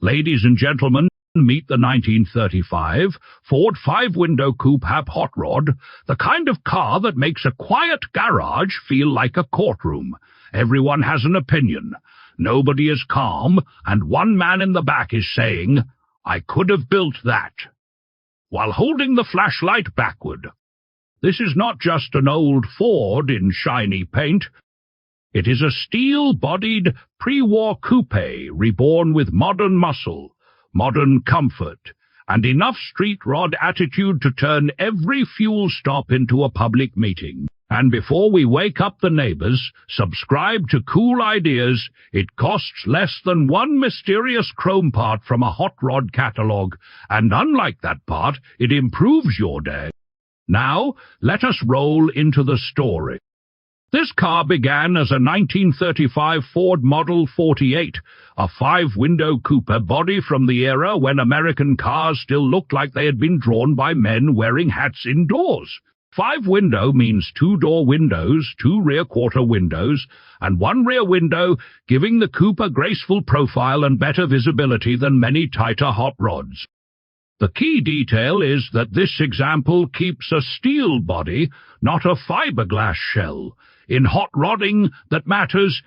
Ladies and gentlemen, meet the 1935 Ford 5-window Coupe Hot Rod, the kind of car that makes a quiet garage feel like a courtroom. Everyone has an opinion. Nobody is calm, and one man in the back is saying, "I could have built that," while holding the flashlight backward. This is not just an old Ford in shiny paint. It is a steel-bodied pre-war coupe reborn with modern muscle, modern comfort, and enough street rod attitude to turn every fuel stop into a public meeting. And before we wake up the neighbors, subscribe to Cool Ideas. It costs less than one mysterious chrome part from a hot rod catalog, and unlike that part, it improves your day. Now, let us roll into the story. This car began as a 1935 Ford Model 48, a 5-window coupe body from the era when American cars still looked like they had been drawn by men wearing hats indoors. 5-window means 2-door windows, 2 rear-quarter windows, and 1 rear window, giving the coupe a graceful profile and better visibility than many tighter hot rods. The key detail is that this example keeps a steel body, not a fiberglass shell. In hot rodding that matters,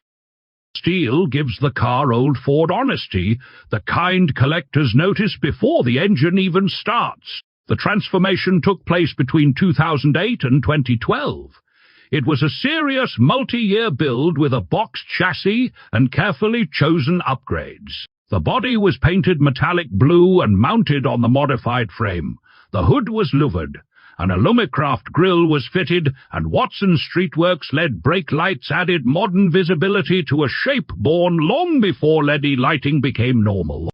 steel gives the car old Ford honesty, the kind collectors notice before the engine even starts. The transformation took place between 2008 and 2012. It was a serious multi-year build with a boxed chassis and carefully chosen upgrades. The body was painted metallic blue and mounted on the modified frame. The hood was louvered. An Alumicraft grille was fitted, and Watson Streetworks LED brake lights added modern visibility to a shape born long before LED lighting became normal.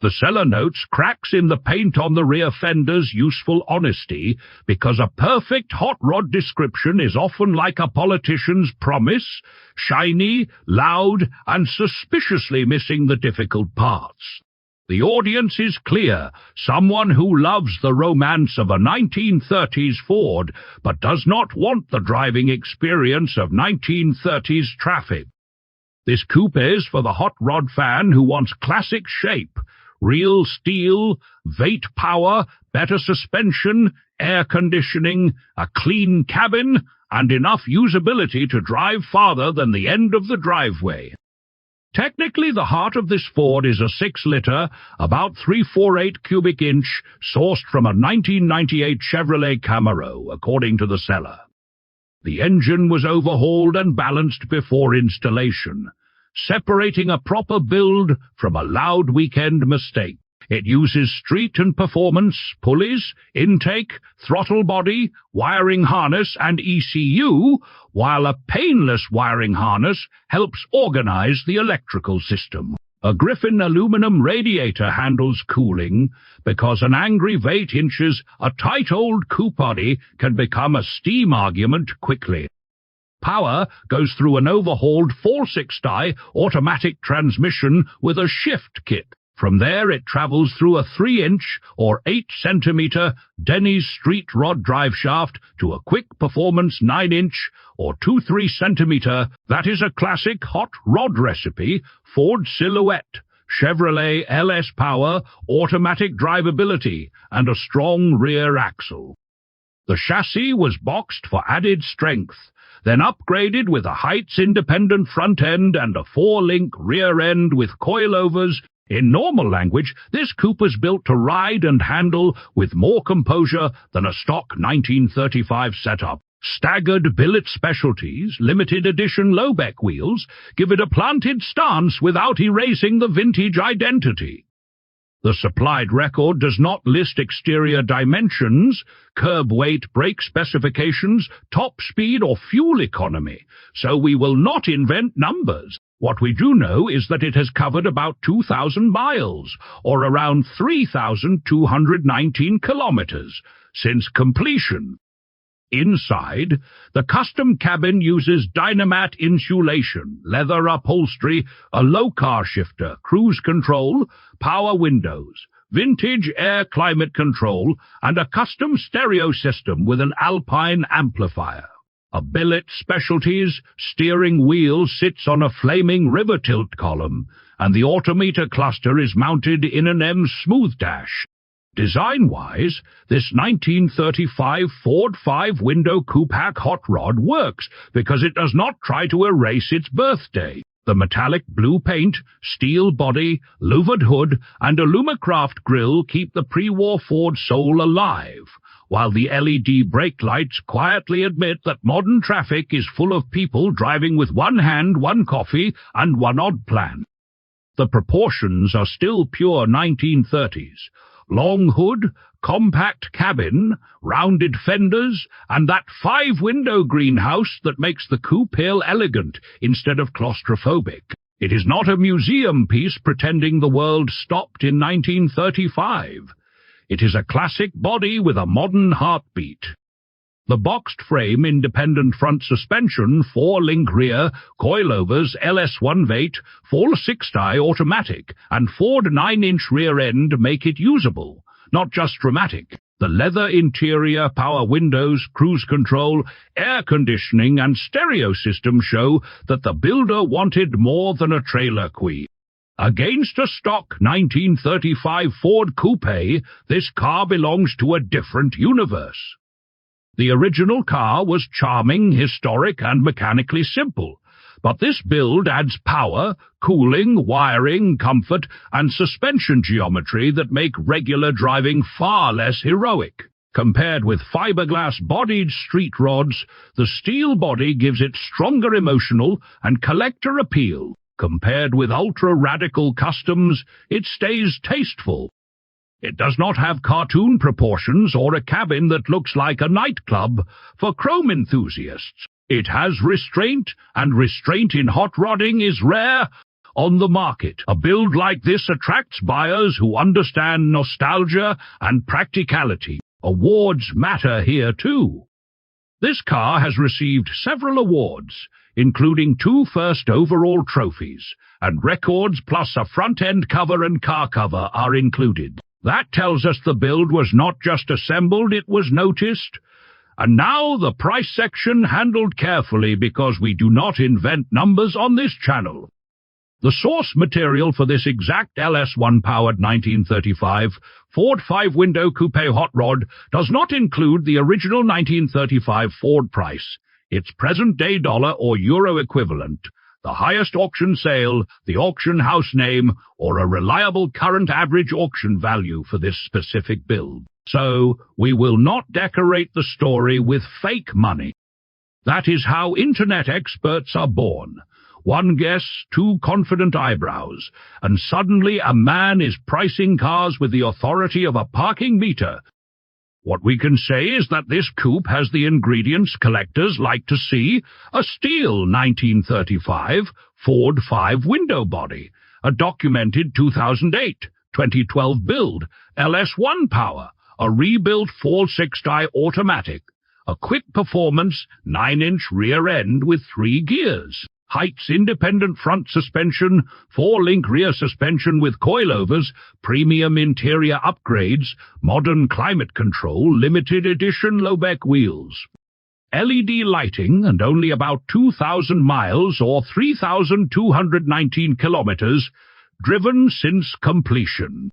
The seller notes cracks in the paint on the rear fender's useful honesty, because a perfect hot rod description is often like a politician's promise, shiny, loud, and suspiciously missing the difficult parts. The audience is clear, someone who loves the romance of a 1930s Ford, but does not want the driving experience of 1930s traffic. This coupe is for the hot rod fan who wants classic shape, real steel, V8 power, better suspension, air conditioning, a clean cabin, and enough usability to drive farther than the end of the driveway. Technically, the heart of this Ford is a 6-liter, about 348 cubic inch, sourced from a 1998 Chevrolet Camaro, according to the seller. The engine was overhauled and balanced before installation, separating a proper build from a loud weekend mistake. It uses street and performance, pulleys, intake, throttle body, wiring harness, and ECU, while a painless wiring harness helps organize the electrical system. A Griffin aluminum radiator handles cooling, because an angry V8 inches, a tight old coupe body can become a steam argument quickly. Power goes through an overhauled 4/6-die automatic transmission with a shift kit. From there it travels through a 3-inch or 8-centimeter Denny's street rod driveshaft to a quick performance 9-inch or 2-3-centimeter, that is a classic hot rod recipe, Ford Silhouette, Chevrolet LS power, automatic drivability, and a strong rear axle. The chassis was boxed for added strength, then upgraded with a Heidts independent front end and a 4-link rear end with coilovers. In normal language, this coupe is built to ride and handle with more composure than a stock 1935 setup. Staggered billet specialties, limited edition Lobeck wheels, give it a planted stance without erasing the vintage identity. The supplied record does not list exterior dimensions, curb weight, brake specifications, top speed, or fuel economy, so we will not invent numbers. What we do know is that it has covered about 2,000 miles, or around 3,219 kilometers, since completion. Inside, the custom cabin uses Dynamat insulation, leather upholstery, a low-car shifter, cruise control, power windows, vintage air climate control, and a custom stereo system with an Alpine amplifier. A billet specialties steering wheel sits on a flaming river tilt column, and the autometer cluster is mounted in an M smooth dash. Design-wise, this 1935 Ford 5-window Coupe Hot Rod works because it does not try to erase its birthday. The metallic blue paint, steel body, louvered hood, and Alumacraft grille keep the pre-war Ford soul alive, while the LED brake lights quietly admit that modern traffic is full of people driving with one hand, one coffee, and one odd plan. The proportions are still pure 1930s. Long hood, compact cabin, rounded fenders, and that 5-window greenhouse that makes the coupe feel elegant instead of claustrophobic. It is not a museum piece pretending the world stopped in 1935. It is a classic body with a modern heartbeat. The boxed frame, independent front suspension, 4-link rear, coilovers, LS1 V8, full 6-die automatic, and Ford 9-inch rear end make it usable, not just dramatic. The leather interior, power windows, cruise control, air conditioning, and stereo system show that the builder wanted more than a trailer queen. Against a stock 1935 Ford Coupe, this car belongs to a different universe. The original car was charming, historic, and mechanically simple, but this build adds power, cooling, wiring, comfort, and suspension geometry that make regular driving far less heroic. Compared with fiberglass-bodied street rods, the steel body gives it stronger emotional and collector appeal. Compared with ultra-radical customs, it stays tasteful. It does not have cartoon proportions or a cabin that looks like a nightclub for chrome enthusiasts. It has restraint, and restraint in hot rodding is rare on the market. A build like this attracts buyers who understand nostalgia and practicality. Awards matter here too. This car has received several awards, including 2 first overall trophies, and records plus a front-end cover and car cover are included. That tells us the build was not just assembled, it was noticed. And now the price section handled carefully because we do not invent numbers on this channel. The source material for this exact LS1-powered 1935 Ford 5-window Coupe Hot Rod does not include the original 1935 Ford price, its present-day dollar or euro equivalent, the highest auction sale, the auction house name, or a reliable current average auction value for this specific build. So, we will not decorate the story with fake money. That is how internet experts are born. One guess, 2 confident eyebrows, and suddenly a man is pricing cars with the authority of a parking meter. What we can say is that this coupe has the ingredients collectors like to see: a steel 1935 Ford 5-window body, a documented 2008, 2012 build, LS1 power, a rebuilt full 6-die automatic, a quick performance 9-inch rear end with 3 gears, Heidts independent front suspension, 4-link rear suspension with coilovers, premium interior upgrades, modern climate control, limited edition Lobeck wheels, LED lighting, and only about 2,000 miles or 3,219 kilometers driven since completion.